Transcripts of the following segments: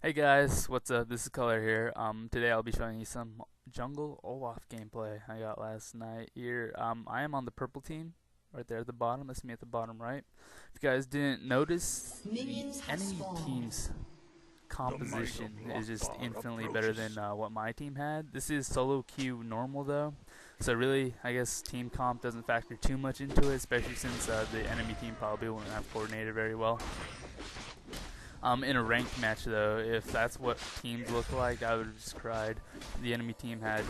Hey guys, what's up? This is Color here. Today I'll be showing you some jungle Olaf gameplay I got last night here. I am on the purple team, right there at the bottom. That's me at the bottom right. If you guys didn't notice, the Minions have enemy spawned. team's composition is just infinitely better than what my team had. This is solo queue normal though, so really I guess team comp doesn't factor too much into it, especially since the enemy team probably wouldn't have coordinated very well. In a ranked match, though, if that's what teams look like, I would have just cried. The enemy team had,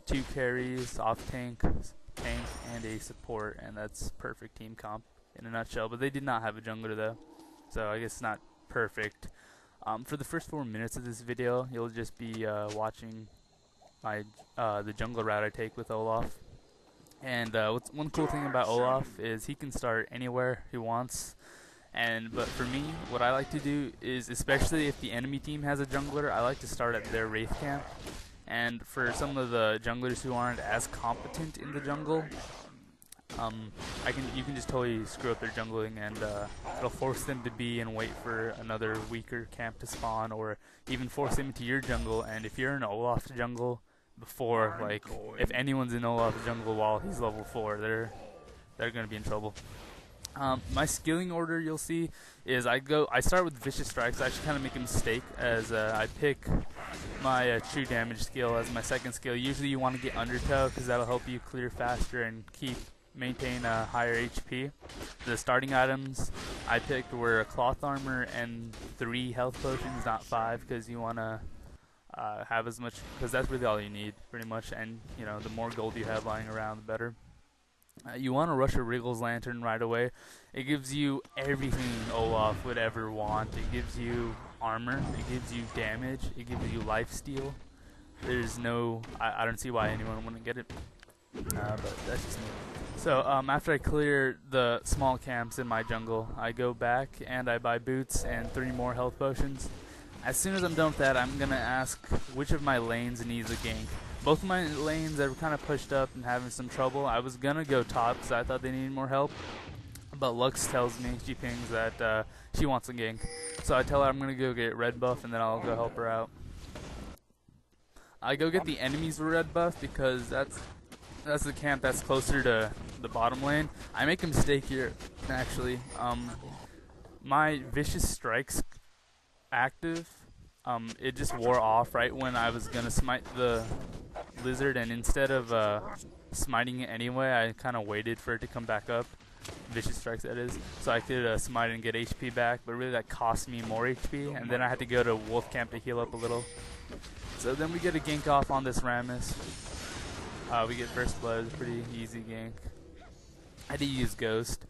two carries, off tank, and a support, and that's perfect team comp in a nutshell. But they did not have a jungler, though, so I guess not perfect. For the first 4 minutes of this video, you'll just be watching my the jungle route I take with Olaf. And one cool thing about Olaf is he can start anywhere he wants. But for me, what I like to do is, especially if the enemy team has a jungler, I like to start at their wraith camp. And for some of the junglers who aren't as competent in the jungle, you can just totally screw up their jungling, and it'll force them to be and wait for another weaker camp to spawn, or even force them into your jungle. And if you're in Olaf jungle before, like if anyone's in Olaf jungle while he's level 4, they're gonna be in trouble. My skilling order, you'll see, is I start with Vicious Strikes. I actually kind of make a mistake as I pick my true damage skill as my second skill. Usually you want to get Undertow because that'll help you clear faster and maintain a higher HP. The starting items I picked were a cloth armor and 3 health potions, not 5, because you want to have as much, because that's really all you need, pretty much. And the more gold you have lying around, the better. You want to rush a Wriggles Lantern right away. It gives you everything Olaf would ever want. It gives you armor, it gives you damage, it gives you lifesteal. I don't see why anyone wouldn't get it, but that's just me. So after I clear the small camps in my jungle, I go back and I buy boots and 3 more health potions. As soon as I'm done with that, I'm going to ask which of my lanes needs a gank. Both of my lanes that were kind of pushed up and having some trouble, I was going to go top because I thought they needed more help. But Lux tells me, she pings that she wants a gank. So I tell her I'm going to go get red buff and then I'll go help her out. I go get the enemies red buff because that's the camp that's closer to the bottom lane. I make a mistake here, actually. My Vicious Strikes active, it just wore off right when I was going to smite the lizard, and instead of smiting it anyway, I kind of waited for it to come back up. Vicious Strikes, that is. So I could smite and get HP back, but really that cost me more HP, and then I had to go to Wolf Camp to heal up a little. So then we get a gank off on this Rammus. We get first blood, it's a pretty easy gank. I had to use Ghost.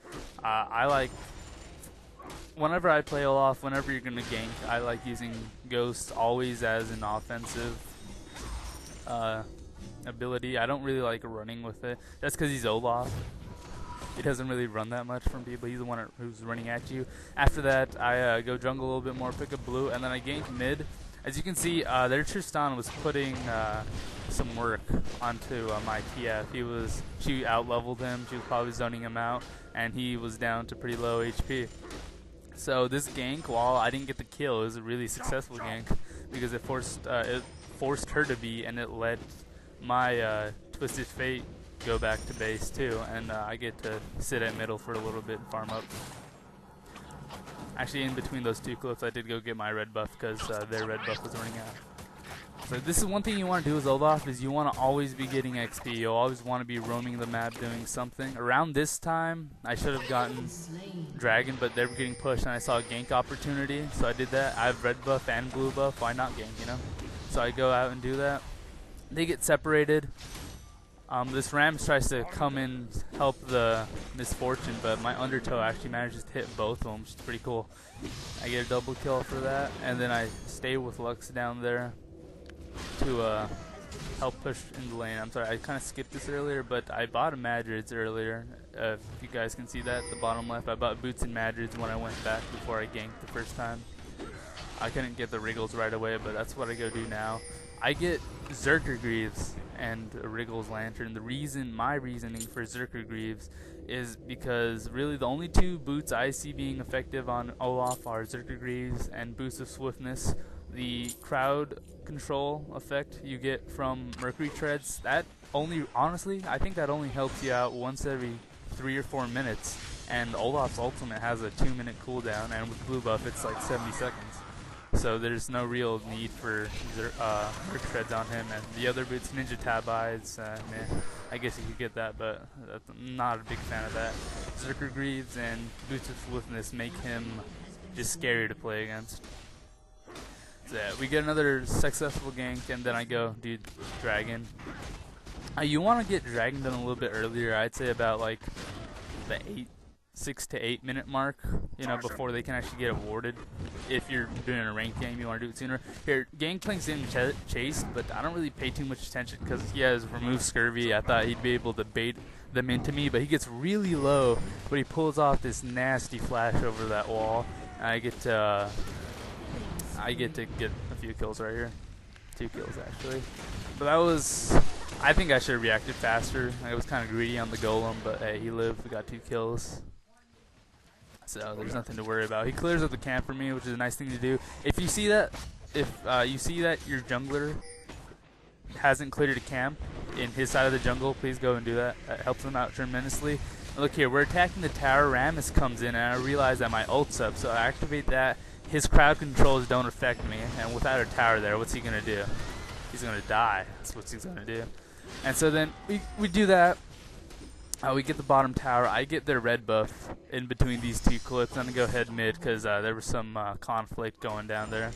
Whenever I play Olaf, whenever you're going to gank, I like using Ghost always as an offensive ability. I don't really like running with it. That's because he's Olaf. He doesn't really run that much from people. He's the one who's running at you. After that, I go jungle a little bit more, pick up blue, and then I gank mid. As you can see, their Tristan was putting some work onto my TF. She out-leveled him. She was probably zoning him out, and he was down to pretty low HP. So this gank, while I didn't get the kill, it was a really successful gank because it forced her to be, and it let my Twisted Fate go back to base too, and I get to sit at middle for a little bit and farm up. Actually, in between those 2 clips, I did go get my red buff because their red buff was running out. So this is one thing you want to do as Olaf, is you want to always be getting XP. You'll always want to be roaming the map doing something. Around this time, I should have gotten Dragon, but they were getting pushed and I saw a gank opportunity, so I did that. I have red buff and blue buff, why not gank, So I go out and do that. They get separated. This Rams tries to come in, help the Misfortune, but my Undertow actually manages to hit both of them, which is pretty cool. I get a double kill for that, and then I stay with Lux down there to help push in the lane. I'm sorry, I kind of skipped this earlier, but I bought a Madrids earlier. If you guys can see that at the bottom left, I bought boots and Madrids when I went back before I ganked the first time. I couldn't get the Wriggles right away, but that's what I go do now. I get Zerker Greaves and Wriggle's Lantern. My reasoning for Zerker Greaves is because really the only two boots I see being effective on Olaf are Zerker Greaves and Boost of Swiftness. The crowd control effect you get from Mercury Treads, that only, honestly, I think that only helps you out once every 3 or 4 minutes. And Olaf's ultimate has a 2-minute cooldown, and with blue buff it's like 70 seconds. So there's no real need for Merc Treads on him. And the other boots, Ninja Tabides, meh, I guess you could get that, but I'm not a big fan of that. Zerker Greaves and Boots of Swiftness make him just scary to play against. So yeah, we get another successful gank, and then I go, dude, Dragon. You want to get Dragon done a little bit earlier. I'd say about like the 6 to 8 minute mark, you know, before they can actually get awarded. If you're doing a ranked game, you want to do it sooner. Here, Gangplank's in chase, but I don't really pay too much attention because he has removed scurvy. I thought he'd be able to bait them into me, but he gets really low, but he pulls off this nasty flash over that wall, and I get to get a few kills right here. 2 kills actually. But that was, I think I should have reacted faster. I was kind of greedy on the golem, but hey, he lived. We got 2 kills. So there's nothing to worry about. He clears up the camp for me, which is a nice thing to do. If you see that, you see that your jungler hasn't cleared a camp in his side of the jungle, please go and do that. That helps him out tremendously. Look here, we're attacking the tower. Rammus comes in, and I realize that my ult's up, so I activate that. His crowd controls don't affect me, and without a tower there, what's he gonna do? He's gonna die. That's what he's gonna do. And so then we do that. We get the bottom tower. I get their red buff in between these 2 clips. I'm going to go head mid because there was some conflict going down there.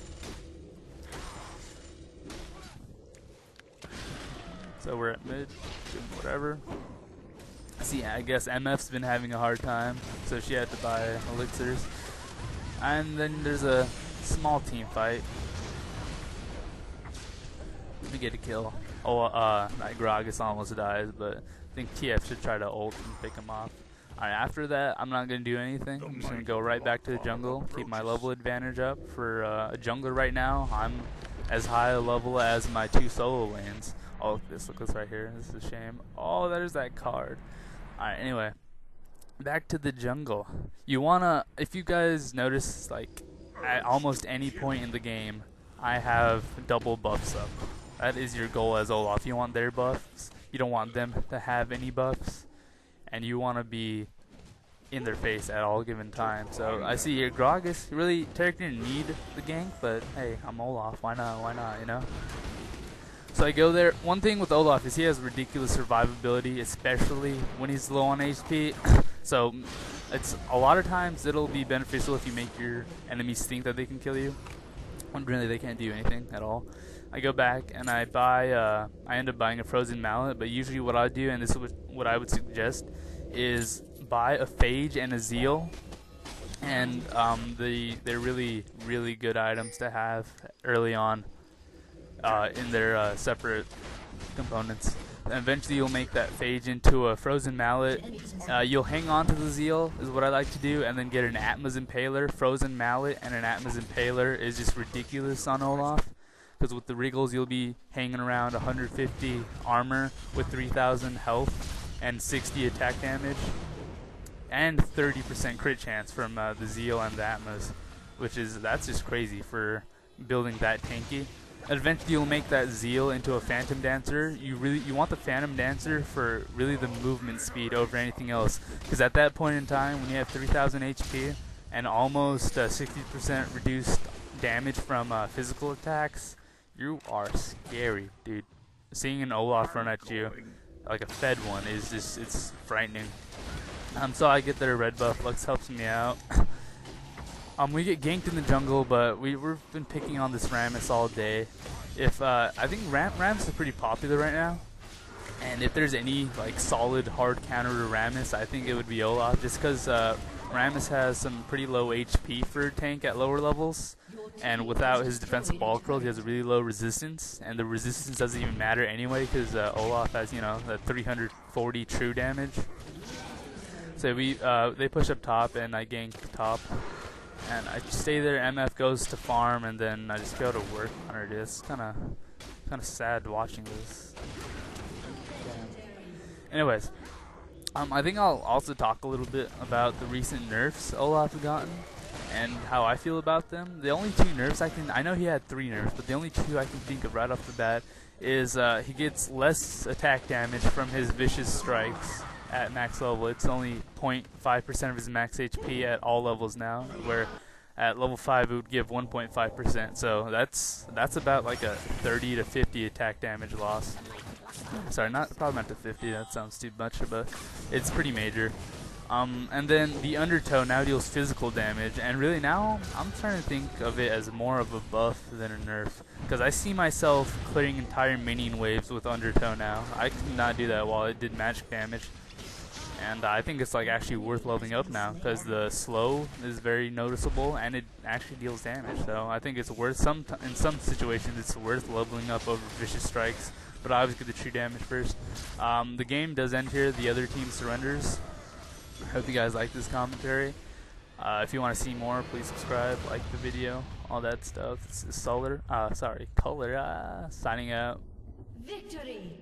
So we're at mid, doing whatever. See, I guess MF's been having a hard time, so she had to buy elixirs. And then there's a small team fight. We get a kill. Oh, Gragas almost dies, but I think TF should try to ult and pick him off. Alright, after that, I'm not going to do anything. I'm just going to go right back to the jungle, keep my level advantage up. For a jungler right now, I'm as high a level as my 2 solo lanes. Oh, look at this right here. This is a shame. Oh, there's that card. Alright, anyway. Back to the jungle. You want to, if you guys notice, like, at almost any point in the game, I have double buffs up. That is your goal as Olaf. You want their buffs. You don't want them to have any buffs. And you want to be in their face at all given time. So I see here Gragas. Really, Tarek didn't need the gank, but hey, I'm Olaf. Why not? Why not, you know? So I go there. One thing with Olaf is he has ridiculous survivability, especially when he's low on HP. So it's a lot of times it'll be beneficial if you make your enemies think that they can kill you, when really they can't do anything at all. I go back and I end up buying a frozen mallet, but usually what I do, and this is what I would suggest, is buy a phage and a zeal, and they're really, really good items to have early on in their separate components. And eventually you'll make that phage into a frozen mallet. You'll hang on to the zeal, is what I like to do, and then get an Atma's Impaler. Frozen mallet and an Atma's Impaler is just ridiculous on Olaf. Because with the Wriggles, you'll be hanging around 150 armor with 3,000 health and 60 attack damage. And 30% crit chance from the Zeal and the Atmas. That's just crazy for building that tanky. Eventually you'll make that Zeal into a Phantom Dancer. You want the Phantom Dancer for really the movement speed over anything else. Because at that point in time, when you have 3,000 HP and almost 60% reduced damage from physical attacks, you are scary, dude. Seeing an Olaf run at you, like a fed one, is just, it's frightening. So I get their red buff. Lux helps me out. We get ganked in the jungle, but we've been picking on this Rammus all day. I think Rammus is pretty popular right now, and if there's any like solid hard counter to Rammus, I think it would be Olaf, just because Rammus has some pretty low HP for a tank at lower levels, and without his defensive ball curl, he has a really low resistance, and the resistance doesn't even matter anyway, because Olaf has, you know, the 340 true damage. So they push up top, and I gank top. And I stay there, MF goes to farm, and then I just go to work on her. It's kind kind of sad watching this. Anyways, I think I'll also talk a little bit about the recent nerfs Olaf has gotten and how I feel about them. The only two nerfs I know he had 3 nerfs, but the only 2 I can think of right off the bat is he gets less attack damage from his vicious strikes at max level. It's only 0.5% of his max HP at all levels now, where at level 5 it would give 1.5%. So that's about like a 30 to 50 attack damage loss. Sorry, probably not to 50, that sounds too much, but it's pretty major. And then the Undertow now deals physical damage, and really now I'm trying to think of it as more of a buff than a nerf, because I see myself clearing entire minion waves with Undertow now. I could not do that while it did magic damage, and I think it's like actually worth leveling up now, because the slow is very noticeable and it actually deals damage. So I think it's worth in some situations it's worth leveling up over vicious strikes, but I always get the true damage first. The game does end here. The other team surrenders. I hope you guys like this commentary. If you want to see more, please subscribe, like the video, all that stuff. This is Color, signing out. Victory!